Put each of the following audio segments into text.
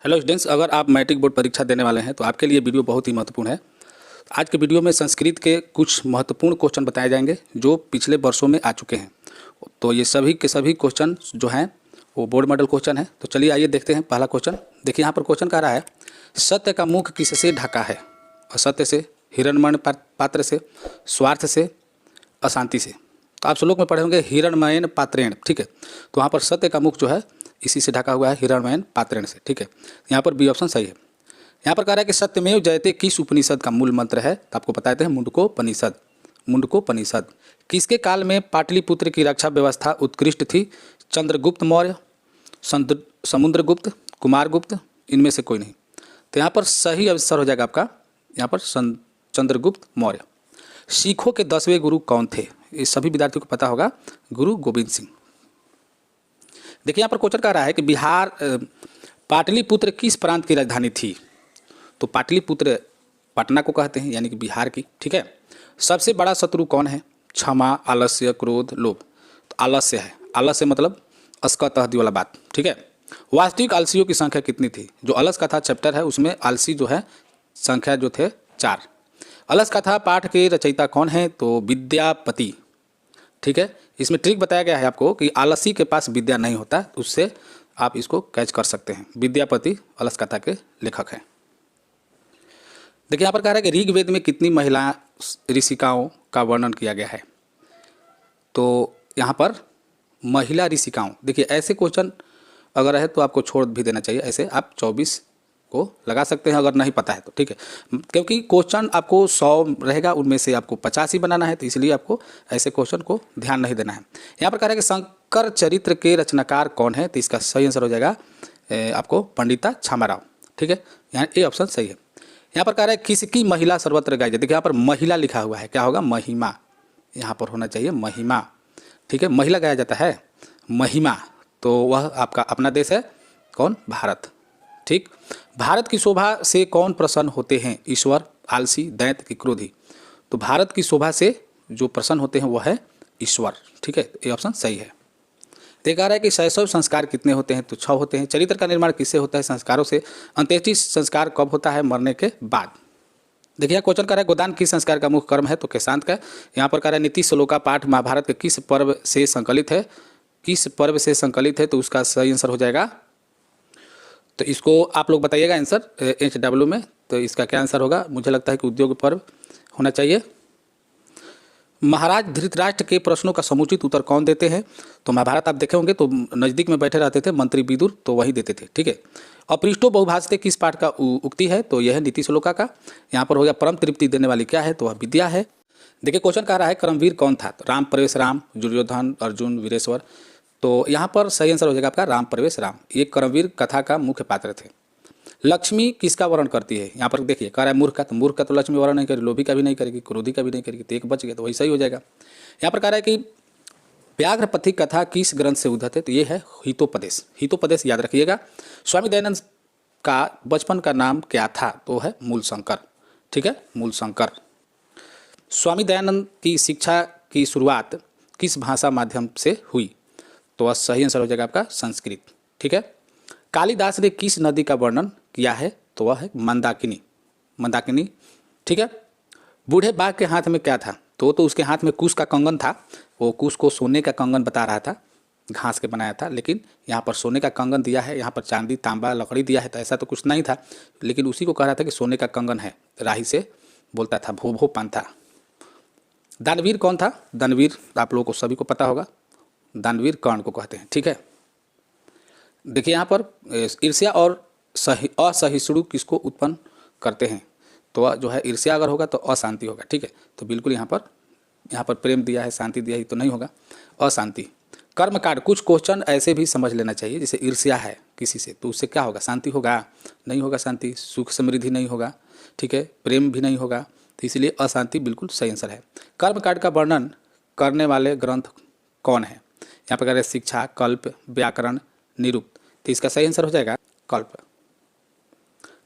Hello students, अगर आप matric board परीक्षा देने वाले हैं तो आपके लिए वीडियो बहुत ही महत्वपूर्ण है। आज के वीडियो में संस्कृत के कुछ महत्वपूर्ण क्वेश्चन बताए जाएंगे जो पिछले वर्षों में आ चुके हैं। तो ये सभी के सभी क्वेश्चन जो हैं वो बोर्ड मॉडल क्वेश्चन है। तो चलिए आइए देखते हैं पहला क्वेश्चन। देखिए यहाँ पर क्वेश्चन कह रहा है, सत्य का मुख किससे ढका है? असत्य से, हिरण्मय पात्र से, स्वार्थ से, अशांति से। तो आप श्लोक में पढ़े होंगे हिरण्मयेन पात्रेण, ठीक है। तो वहाँ पर सत्य का मुख जो है इसी से ढका हुआ है, हिरण्मयेन पात्रेण से, ठीक है। यहाँ पर बी ऑप्शन सही है। यहाँ पर कह रहा है कि सत्यमेव जयते किस उपनिषद का मूल मंत्र है? तो आपको बताते हैं मुंडकोपनिषद। मुंडकोपनिषद। किसके काल में पाटलिपुत्र की रक्षा व्यवस्था उत्कृष्ट थी? चंद्रगुप्त मौर्य, समुद्रगुप्त, कुमारगुप्त, इनमें से कोई नहीं। तो यहाँ पर सही आंसर हो जाएगा आपका यहाँ पर चंद्रगुप्त मौर्य। सिखों के 10वें गुरु कौन थे? ये सभी विद्यार्थियों को पता होगा, गुरु गोविंद सिंह। देखिए यहाँ पर क्वेश्चन कह रहा है कि बिहार पाटलिपुत्र किस प्रांत की राजधानी थी? तो पाटलिपुत्र पटना को कहते हैं, यानी कि बिहार की, ठीक है। सबसे बड़ा शत्रु कौन है? क्षमा, आलस्य, क्रोध, लोभ। तो आलस्य है। आलस्य मतलब अस्का तहदी वाला बात, ठीक है। वास्तविक आलसियों की संख्या कितनी थी? जो अलस कथा चैप्टर है उसमें आलसी जो है संख्या जो थे 4। अलस कथा पाठ के रचयिता कौन है? तो विद्यापति, ठीक है। इसमें ट्रिक बताया गया है आपको कि आलसी के पास विद्या नहीं होता, उससे आप इसको कैच कर सकते हैं। विद्यापति अलस कथा के लेखक हैं। देखिए यहाँ पर कह रहा है कि ऋग्वेद में कितनी महिला ऋषिकाओं का वर्णन किया गया है? तो यहाँ पर महिला ऋषिकाओं, देखिए ऐसे क्वेश्चन अगर है तो आपको छोड़ भी देना चाहिए। ऐसे आप 24 को लगा सकते हैं अगर नहीं पता है तो, ठीक है। क्योंकि क्वेश्चन आपको 100 रहेगा, उनमें से आपको 50 ही बनाना है, तो इसलिए आपको ऐसे क्वेश्चन को ध्यान नहीं देना है। यहाँ पर कह रहा है कि शंकर चरित्र के रचनाकार कौन है? तो इसका सही आंसर हो जाएगा आपको पंडिता छामाराव, ठीक है। यहाँ ए ऑप्शन सही है। यहाँ पर कह रहा है किसकी महिला सर्वत्र गाई जाती है? देखिए यहाँ पर महिला लिखा हुआ है, क्या होगा? महिमा। यहाँ पर होना चाहिए महिमा, ठीक है। महिला गाया जाता है महिमा, तो वह आपका अपना देश है, कौन? भारत, ठीक। भारत की शोभा से कौन प्रसन्न होते हैं? ईश्वर, आलसी, दैत्य की क्रोधी। तो भारत की शोभा से जो प्रसन्न होते हैं वह है ईश्वर, ठीक है। ये ऑप्शन सही है। देखा रहा है कि शैशव संस्कार कितने होते हैं? तो 6 होते हैं। चरित्र का निर्माण किससे होता है? संस्कारों से। अंत्येष्टि संस्कार कब होता है? मरने के बाद। देखिए क्वेश्चन कर रहा है गोदान किस संस्कार का मुख्य कर्म है? तो केशांत का। यहाँ पर कह रहा है नीति श्लोका पाठ महाभारत के किस पर्व से संकलित है? किस पर्व से संकलित है? तो उसका सही आंसर हो जाएगा, तो इसको आप लोग बताइएगा आंसर HW में। तो इसका क्या आंसर होगा? मुझे लगता है कि उद्योग पर्व होना चाहिए। महाराज धृतराष्ट्र के प्रश्नों का समुचित उत्तर कौन देते हैं? तो महाभारत आप देखे होंगे तो नज़दीक में बैठे रहते थे मंत्री विदुर, तो वही देते थे, ठीक है। अपृष्टो बहुभाषते किस पाठ का उक्ति है? तो यह है नीति श्लोका का। यहाँ पर हो गया परम तृप्ति देने वाली क्या है? तो वह विद्या है। देखिए क्वेश्चन कह रहा है कर्मवीर कौन था? तो राम प्रवेश राम, दुर्योधन, अर्जुन, वीरेश्वर। तो यहाँ पर सही आंसर हो जाएगा आपका राम प्रवेश राम। ये कर्मवीर कथा का मुख्य पात्र थे। लक्ष्मी किसका वर्ण करती है? यहाँ पर देखिए कह रहा है मूर्ख का, तो मूर्ख का तो लक्ष्मी वर्ण नहीं करेगी, लोभी का भी नहीं करेगी, क्रोधी का भी नहीं करेगी, तो एक बच गया, तो वही सही हो जाएगा। यहाँ पर कह रहा है कि व्याघ्रपथी कथा किस ग्रंथ से उद्धत है? तो ये है हितोपदेश। हितोपदेश याद रखिएगा। स्वामी दयानंद का बचपन का नाम क्या था? तो है मूलशंकर, ठीक है, मूलशंकर। स्वामी दयानंद की शिक्षा की शुरुआत किस भाषा माध्यम से हुई? तो वह सही आंसर हो जाएगा आपका संस्कृत, ठीक है। कालिदास ने किस नदी का वर्णन किया है? तो वह है मंदाकिनी, मंदाकिनी, ठीक है। बूढ़े बाघ के हाथ में क्या था? तो उसके हाथ में कुश का कंगन था। वो कुश को सोने का कंगन बता रहा था, घास के बनाया था, लेकिन यहाँ पर सोने का कंगन दिया है, यहाँ पर चांदी, तांबा, लकड़ी दिया है, तो ऐसा तो कुछ नहीं था, लेकिन उसी को कह रहा था कि सोने का कंगन है। राही से बोलता था भो भो पांथा। दानवीर कौन था? दानवीर आप लोगों को सभी को पता होगा, दानवीर कर्ण को कहते हैं, ठीक है। देखिए यहाँ पर ईर्ष्या और असहिष्णु किसको उत्पन्न करते हैं? तो जो है ईर्ष्या अगर होगा तो अशांति होगा, ठीक है। तो बिल्कुल यहाँ पर प्रेम दिया है, शांति दिया है, तो नहीं होगा, अशांति। कर्मकांड, कुछ क्वेश्चन ऐसे भी समझ लेना चाहिए, जैसे ईर्ष्या है किसी से तो उससे क्या होगा? शांति होगा? नहीं होगा शांति। सुख समृद्धि नहीं होगा, ठीक है, प्रेम भी नहीं होगा, तो इसलिए अशांति बिल्कुल सही आंसर है। कर्मकांड का वर्णन करने वाले ग्रंथ कौन है? यहाँ पर कह रहे हैं शिक्षा, कल्प, व्याकरण, निरुक्त। तो इसका सही आंसर हो जाएगा कल्प,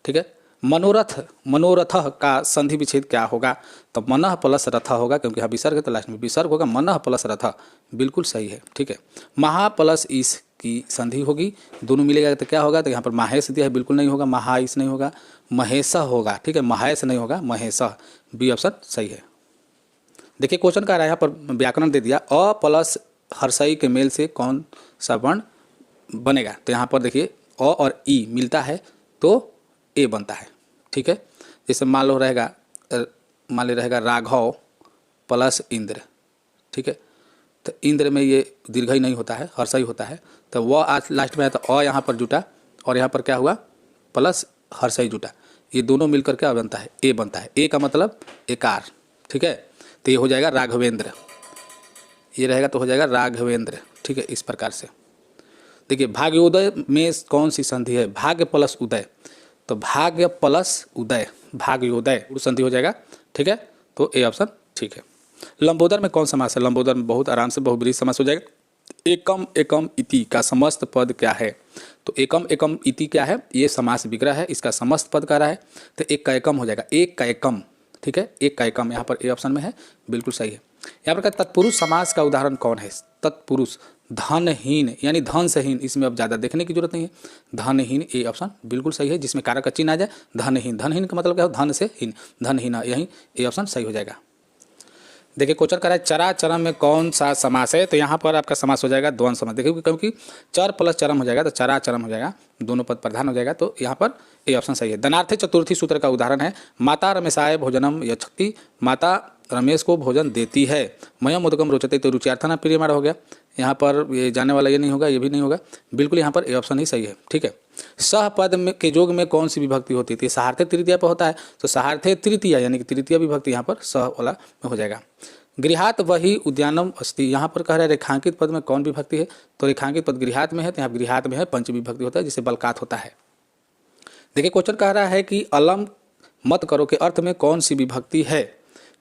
ठीक है। मनोरथ, मनोरथ का संधि विच्छेद क्या होगा? तो मनः प्लस रथ होगा, क्योंकि यहाँ विसर्ग है तो लास्ट में विसर्ग होगा। मनः प्लस रथ बिल्कुल सही है, ठीक है। महा प्लस ईश की संधि होगी, दोनों मिलेगा तो क्या होगा? तो यहाँ पर माहेश दिया है, बिल्कुल नहीं होगा, महाईश नहीं होगा, महेश होगा, ठीक है। महेश नहीं होगा, महेश, बी ऑप्शन सही है। देखिए क्वेश्चन का रहा है यहाँ पर व्याकरण दे दिया, अ प्लस हर्षई के मेल से कौन सा वर्ण बनेगा? तो यहाँ पर देखिए अ और ई मिलता है तो ए बनता है, ठीक है। जैसे मान लो रहेगा, मान ली रहेगा राघव प्लस इंद्र, ठीक है। तो इंद्र में ये दीर्घ ही नहीं होता है, हर्षई होता है, तो वह आज लास्ट में आया तो अ यहाँ पर जुटा और यहाँ पर क्या हुआ? प्लस हर्षई जुटा, ये दोनों मिलकर क्या बनता है? ए बनता है। ए का मतलब एकार, ठीक है। तो ये हो जाएगा राघवेंद्र, ये रहेगा तो हो जाएगा राघवेंद्र, ठीक है। इस प्रकार से देखिए भाग्योदय में कौन सी संधि है? भाग्य प्लस उदय, तो भाग्य प्लस उदय, भाग्योदय संधि हो जाएगा, ठीक है। तो ए ऑप्शन ठीक है। लंबोदर में कौन समास है? लंबोदर में बहुत आराम से बहुब्रीहि समास हो जाएगा। एकम एकम इति का समस्त पद क्या है? तो एकम एकम इति क्या है? ये समास विग्रह है, इसका समस्त पद क्या रहा है? तो एक का एकम हो जाएगा, एक का एकम, ठीक है। एक का एकम यहाँ पर ए ऑप्शन में है, बिल्कुल सही है। यहाँ पर तत्पुरुष समास का उदाहरण कौन है? तत्पुरुष धनहीन, यानी धन से हीन, इसमें अब ज़्यादा देखने की जरूरत नहीं है। धनहीन ए ऑप्शन बिल्कुल सही है, जिसमें कारक का चिन्ह आ जाए। धनहीन, धनहीन का मतलब क्या हो? धन से हीन, धनहीन, यही ए ऑप्शन सही हो जाएगा। देखिए क्वेश्चन कर रहा है चरा चरम में कौन सा समास है? तो यहाँ पर आपका समास हो जाएगा द्वंद्व समास। देखिए क्योंकि चर प्लस चरम हो जाएगा तो चरा चरम हो जाएगा, दोनों पद प्रधान हो जाएगा, तो यहाँ पर ए ऑप्शन सही है। धनार्थे चतुर्थी सूत्र का उदाहरण है माता रमेशाय भोजनम यच्छति, माता रमेश को भोजन देती है। मयम उदकम रोचते, तो रुचियार्थना प्रियमाण हो गया। यहाँ पर ये जाने वाला ये नहीं होगा, ये भी नहीं होगा, बिल्कुल यहाँ पर ए ऑप्शन ही सही है, ठीक है। सह पद में के योग में कौन सी विभक्ति होती थी? सहार्थे तृतीया पर होता है, तो सहार्थे तृतीया यानी कि तृतीय विभक्ति यहाँ पर सह वाला में हो जाएगा। गृहात वही उद्यानम अस्ति, यहाँ पर कह रहा है रेखांकित पद में कौन विभक्ति है? तो रेखांकित पद गृहात में है, तो यहाँ गृहात में है, पंच विभक्ति होता है, जिसे बलकात होता है। देखिए क्वेश्चन कह रहा है कि अलम मत करो के अर्थ में कौन सी विभक्ति है?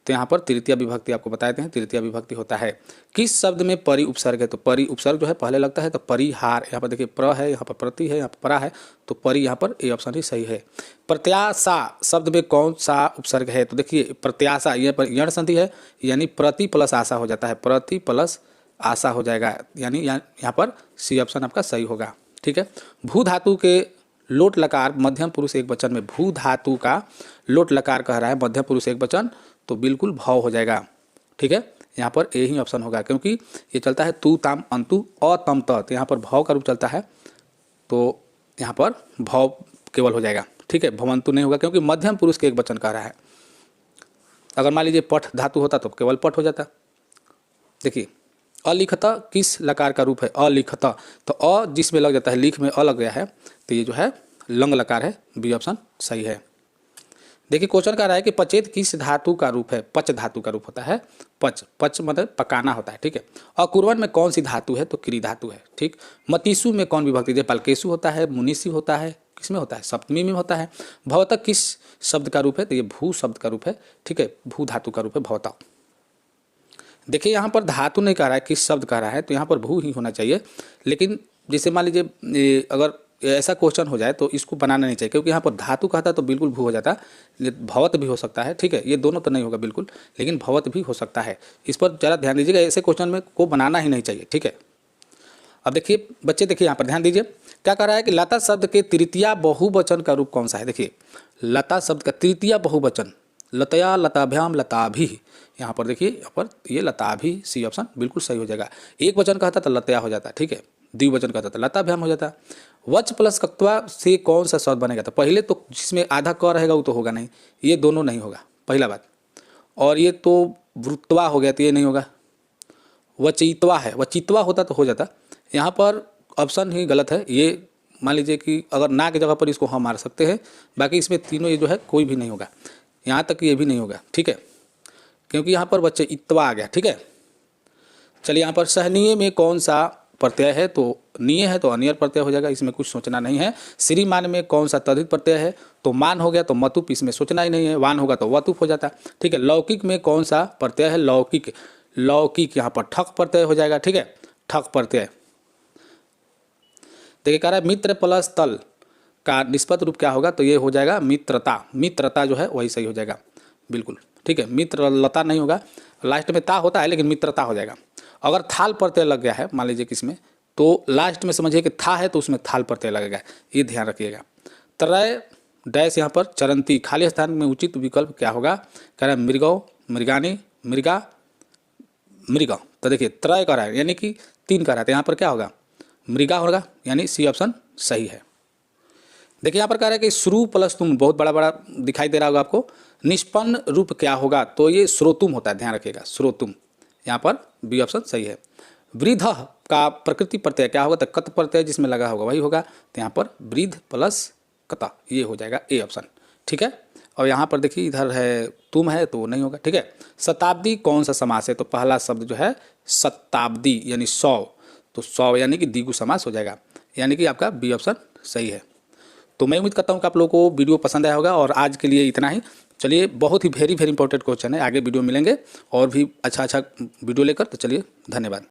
तो यहाँ पर तृतीय विभक्ति आपको बता देते हैं, तृतीय विभक्ति होता है। किस शब्द में परि उपसर्ग है? तो परि उपसर्ग जो है पहले लगता है, तो परिहार, यहाँ पर देखिए प्र है, यहाँ पर प्रति है, यहाँ पर परा है, तो परि यहाँ पर ए ऑप्शन ही सही है। प्रत्याशा शब्द में कौन सा उपसर्ग है? तो देखिए प्रत्याशा, ये पर यण संधि है, यानी प्रति प्लस आशा हो जाता है, प्रति प्लस आशा हो जाएगा, यानी यहाँ पर सी ऑप्शन आपका सही होगा, ठीक है। भू धातु के लोट लकार मध्यम पुरुष एक वचन में, भू धातु का लोट लकार कह रहा है मध्यम पुरुष एक वचन, तो बिल्कुल भाव हो जाएगा, ठीक है। यहाँ पर ए ही ऑप्शन होगा, क्योंकि ये चलता है तू ताम अंतु अतम त, तो यहाँ पर भाव का रूप चलता है, तो यहाँ पर भाव केवल हो जाएगा, ठीक है। भवंतु नहीं होगा, क्योंकि मध्यम पुरुष के एक वचन कह रहा है। अगर मान लीजिए पठ धातु होता तो केवल पठ हो जाता। देखिए अलिखत किस लकार का रूप है? अलिखत, तो अ जिसमें लग जाता है, लिख में अ लग गया है, तो ये जो है लंग लकार है, बी ऑप्शन सही है। देखिए क्वेश्चन कह रहा है कि पचेत किस धातु का रूप है? पच धातु का रूप होता है, पच, पच मतलब पकाना होता है, ठीक है। अकुर्वन में कौन सी धातु है? तो क्री धातु है, ठीक। मतीसु में कौन विभक्ति? जैसे पलकेसु होता है, मुनिसु होता है, किसमें होता है? सप्तमी में होता है। भवतक किस शब्द का रूप है? तो ये भू शब्द का रूप है, ठीक है, भू धातु का रूप है भवतक। देखिए यहाँ पर धातु नहीं कह रहा है, किस शब्द कह रहा है, तो यहाँ पर भू ही होना चाहिए। लेकिन जैसे मान लीजिए अगर ऐसा क्वेश्चन हो जाए तो इसको बनाना नहीं चाहिए, क्योंकि यहाँ पर धातु कहता तो बिल्कुल भू हो जाता, भवत भी हो सकता है, ठीक है। ये दोनों तो नहीं होगा बिल्कुल, लेकिन भवत भी हो सकता है। इस पर ज़रा ध्यान दीजिएगा, ऐसे क्वेश्चन में को बनाना ही नहीं चाहिए, ठीक है। अब देखिए बच्चे, देखिए यहाँ पर ध्यान दीजिए, क्या कह रहा है कि लता शब्द के तृतीया बहुवचन का रूप कौन सा है? देखिए लता शब्द का तृतीया बहुवचन, लतया लताभ्याम लताभि, यहाँ पर देखिए, यहाँ पर ये लताभि, सी ऑप्शन बिल्कुल सही हो जाएगा। एक वचन कहता तो लतया हो जाता, ठीक है, द्विवचन कहता तो लताभ्याम हो जाता। वच प्लस कक्त्वा से कौन सा शब्द बनेगा? तो पहले तो जिसमें आधा क रहेगा वो तो होगा नहीं, ये दोनों नहीं होगा, पहला बात। और ये तो वृत्तवा हो गया, तो ये नहीं होगा। वचित्वा है, वचित्वा होता तो हो जाता, यहाँ पर ऑप्शन ही गलत है। ये मान लीजिए कि अगर ना की जगह पर इसको हम मार सकते हैं, बाकी इसमें तीनों ये जो है कोई भी नहीं होगा, यहाँ तक ये भी नहीं होगा, ठीक है, क्योंकि यहाँ पर बच्चे इत्वा आ गया, ठीक है। चलिए यहाँ पर सहनीय में कौन सा प्रत्यय है? तो नीय है तो अनियर प्रत्यय हो जाएगा, इसमें कुछ सोचना नहीं है। श्रीमान में कौन सा तद्धित प्रत्यय है? तो मान हो गया तो मतुप, इसमें सोचना ही नहीं है। वान होगा तो वतुप हो जाता, ठीक है। लौकिक में कौन सा प्रत्यय है? लौकिक, लौकिक यहाँ पर ठक प्रत्यय हो जाएगा, ठीक है, ठक प्रत्यय। देखिए कह रहा है मित्र प्लस तल का निष्पत्त रूप क्या होगा, तो ये हो जाएगा मित्रता। मित्रता जो है वही सही हो जाएगा, बिल्कुल ठीक है। मित्रलता नहीं होगा, लास्ट में ता होता है लेकिन मित्रता हो जाएगा। अगर थाल प्रत्यय लग गया है मान लीजिए किसमें, तो लास्ट में समझिए कि था है तो उसमें थाल प्रत्यय लगेगा, ये ध्यान रखिएगा। त्रय डैश यहाँ पर चरंती, खाली स्थान में उचित विकल्प क्या होगा, कह रहा है मृगौ, मृगानी, मृगा, मृगा। तो देखिए त्रय का रहा है यानी कि 3 का रहा है, तो यहाँ पर क्या होगा, मृगा होगा, यानी सी ऑप्शन सही है। देखिए यहाँ पर कह रहा है कि श्रु प्लस तुम, बहुत बड़ा बड़ा दिखाई दे रहा होगा आपको। निष्पन्न रूप क्या होगा, तो ये श्रोतुम होता है, ध्यान रखिएगा श्रोतुम, यहाँ पर बी ऑप्शन सही है। वृद्ध का प्रकृति प्रत्यय क्या होगा, तो कत प्रत्यय जिसमें लगा होगा वही होगा, तो यहाँ पर वृद्ध प्लस कता, ये हो जाएगा ए ऑप्शन, ठीक है। और यहाँ पर देखिए इधर है तुम है तो नहीं होगा, ठीक है। शताब्दी कौन सा समास है, तो पहला शब्द जो है शताब्दी यानी 100, तो 100 यानी कि द्विगु समास हो जाएगा, यानी कि आपका बी ऑप्शन सही है। तो मैं उम्मीद करता हूँ कि आप लोगों को वीडियो पसंद आया होगा, और आज के लिए इतना ही। चलिए बहुत ही वेरी इंपॉर्टेंट क्वेश्चन है, आगे वीडियो मिलेंगे और भी अच्छा वीडियो लेकर, तो चलिए धन्यवाद।